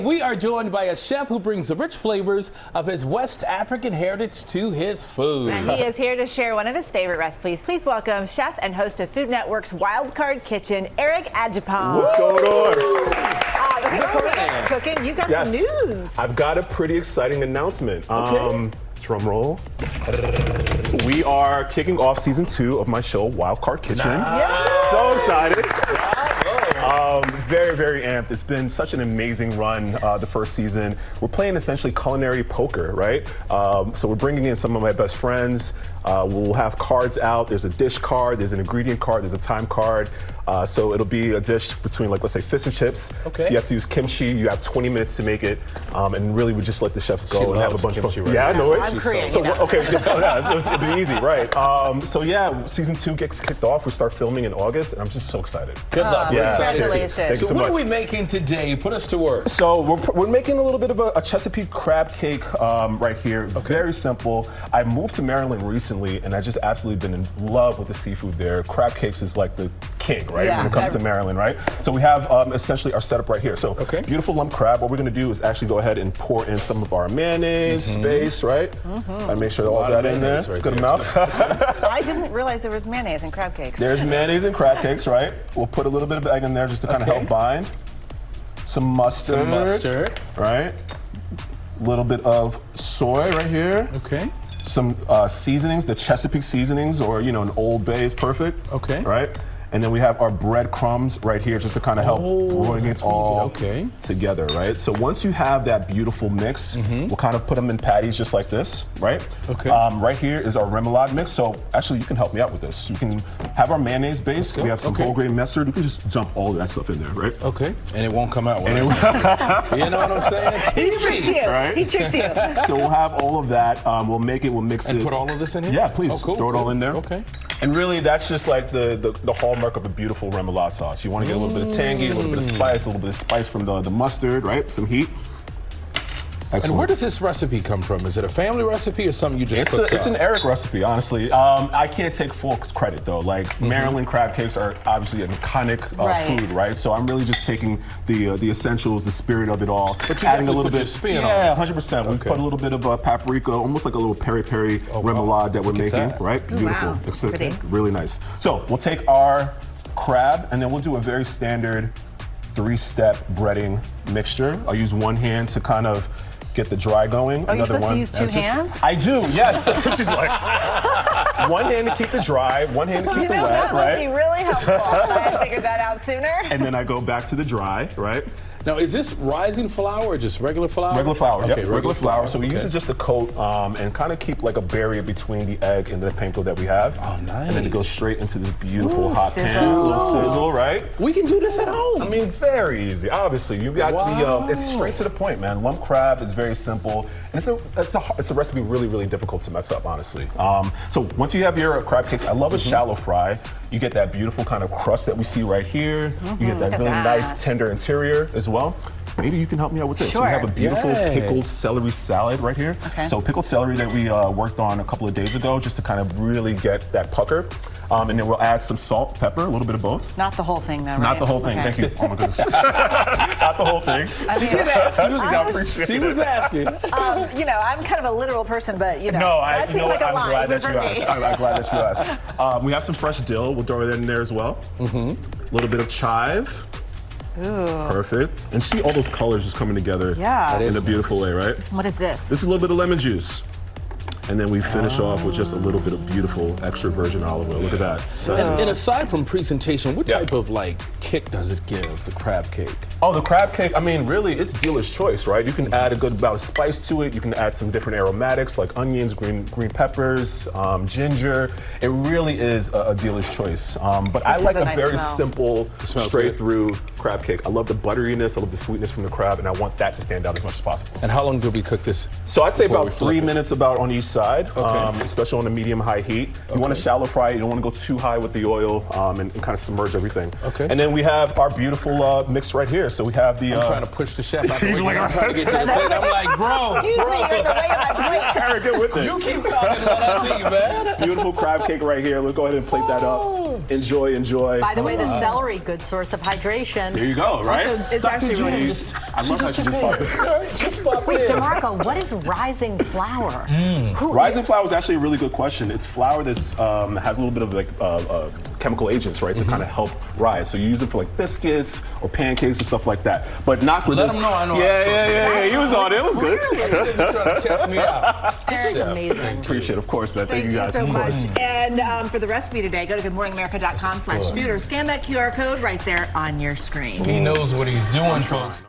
We are joined by a chef who brings the rich flavors of his West African heritage to his food. And he is here to share one of his favorite recipes. Please welcome chef and host of Food Network's Wildcard Kitchen, Eric Adjepong. What's going on? Before we get to cooking, you got some news. I've got a pretty exciting announcement. Drum roll. We are kicking off season 2 of my show, Wildcard Kitchen. Nice. So excited. Very, very amped. It's been such an amazing run the first season. We're playing essentially culinary poker, right? So we're bringing in some of my best friends. We'll have cards out. There's a dish card, there's an ingredient card, there's a time card. So it'll be a dish between, like, let's say fish and chips. Okay. You have to use kimchi. You have 20 minutes to make it. And really, we just let the chefs go She and have a loves bunch of kimchi, fun. right? Yeah, I know it. I'm Korean, So, you know. okay, it'll be easy, right? So yeah, season 2 gets kicked off. We start filming in August, and I'm just so excited. Good luck. Yeah, congratulations. Thank you So so what much. are we making today? Put us to work. So we're making a little bit of a Chesapeake crab cake right here. Very simple. I moved to Maryland recently, and I just absolutely been in love with the seafood there. Crab cakes is like the king, right? Yeah. When it comes to Maryland, right? So we have essentially our setup right here. So beautiful lump crab. What we're gonna do is actually go ahead and pour in some of our mayonnaise base, right? And make sure all that in there. It's a good amount. I didn't realize there was mayonnaise in crab cakes. There's mayonnaise in crab cakes, right? We'll put a little bit of egg in there just to kind of help bind. Some mustard. Right? A little bit of soy right here. Okay. Some seasonings, the Chesapeake seasonings, or an Old Bay is perfect. Okay. Right? And then we have our breadcrumbs right here just to kind of help bring it all together, right? So once you have that beautiful mix, we'll kind of put them in patties just like this, right? Okay. Right here is our remoulade mix. So actually, you can help me out with this. You can have our mayonnaise base. We have some whole grain mustard. You can just dump all of that stuff in there, right? Okay. And it won't come out, right? You know what I'm saying? He tricked you. Right? He tricked you. So we'll have all of that. We'll mix it. And put all of this in here? Yeah, please. Oh, cool. Throw it all in there. Okay. And really, that's just like the hallmark of a beautiful remoulade sauce. You want to get a little bit of tangy, a little bit of spice, a little bit of spice from the mustard, right? Some heat. Excellent. And where does this recipe come from? Is it a family recipe or something you just cooked It's up? an Eric recipe, honestly. I can't take full credit, though. Like, Maryland crab cakes are obviously an iconic food, right? So I'm really just taking the essentials, the spirit of it all. But you adding a definitely little put bit your spin on it. Yeah, 100%. We put a little bit of paprika, almost like a little peri-peri remoulade that we're making, right? Beautiful. Wow. It's Pretty. really nice. So we'll take our crab, and then we'll do a very standard 3-step breading mixture. I'll use one hand to kind of get the dry going. Oh, you're Another supposed one. to use 2 hands? I do, yes. She's like, one hand to keep the dry, one hand to keep the wet, that would be right? really helpful. I had figured that out sooner. And then I go back to the dry, right? Now, is this rising flour or just regular flour? Regular flour, Okay, regular flour. So we use it just to coat and kind of keep like a barrier between the egg and the panko that we have. Oh, nice. And then it goes straight into this beautiful hot pan. sizzle. A little sizzle, right? We can do this at home. I mean, very easy. Obviously, you got it's straight to the point, man. Lump crab is very simple, and it's a recipe really, really difficult to mess up, honestly. So once you have your crab cakes, I love a shallow fry. You get that beautiful kind of crust that we see right here. You get that really nice tender interior as well. Maybe you can help me out with this. Sure. We have a beautiful pickled celery salad right here. Okay. So pickled celery that we worked on a couple of days ago just to kind of really get that pucker. And then we'll add some salt, pepper, a little bit of both. Not the whole thing, though, right? Not the whole thing, Okay. thank you. Oh my goodness. Not the whole thing. She was asking. I'm kind of a literal person, but that seemed like a I'm line glad that for you me. asked. I'm glad that you asked. We have some fresh dill. We'll throw it in there as well. A little bit of chive. Ooh. Perfect. And see all those colors just coming together in a beautiful way, right? What is this? This is a little bit of lemon juice. And then we finish off with just a little bit of beautiful extra virgin olive oil. Look at that. So, And aside from presentation, what type of kick does it give, the crab cake? oh, the crab cake, I mean, really, it's dealer's choice, right? You can add a good amount of spice to it. You can add some different aromatics like onions, green peppers, ginger. It really is a dealer's choice. But I like a nice very smell. simple, smells straight through crab cake. I love the butteriness, I love the sweetness from the crab, and I want that to stand out as much as possible. And how long do we cook this? So I'd say before we about flip 3 it? minutes about on each side, Okay. especially on a medium-high heat. You want to shallow fry it. You don't want to go too high with the oil and kind of submerge everything. Okay. And then we have our beautiful mix right here. So we have the... I'm trying to push the chef out the way. I'm trying to get to the plate. I'm like, bro. Excuse me, you're in the way of my plate. Eric, get with it. You keep talking about I see you, man. Beautiful crab cake right here. Let's go ahead and plate that up. Enjoy, enjoy. By the way, the celery, good source of hydration. There you go, right? It's actually really Just I love how she just popped in. Just pop Wait, in. DeMarco, what is rising flour? Rising flour is actually a really good question. It's flour that's has a little bit of like chemical agents, right, to kind of help rise. So you use it for like biscuits or pancakes and stuff like that, but not for Let this. him know I know. Yeah. He was on it. It was good. You're trying to test me out. This is amazing. Appreciate it, of course, man. Thank you guys so of much. course. And for the recipe today, go to goodmorningamerica.com/food or scan that QR code right there on your screen. He knows what he's doing, folks.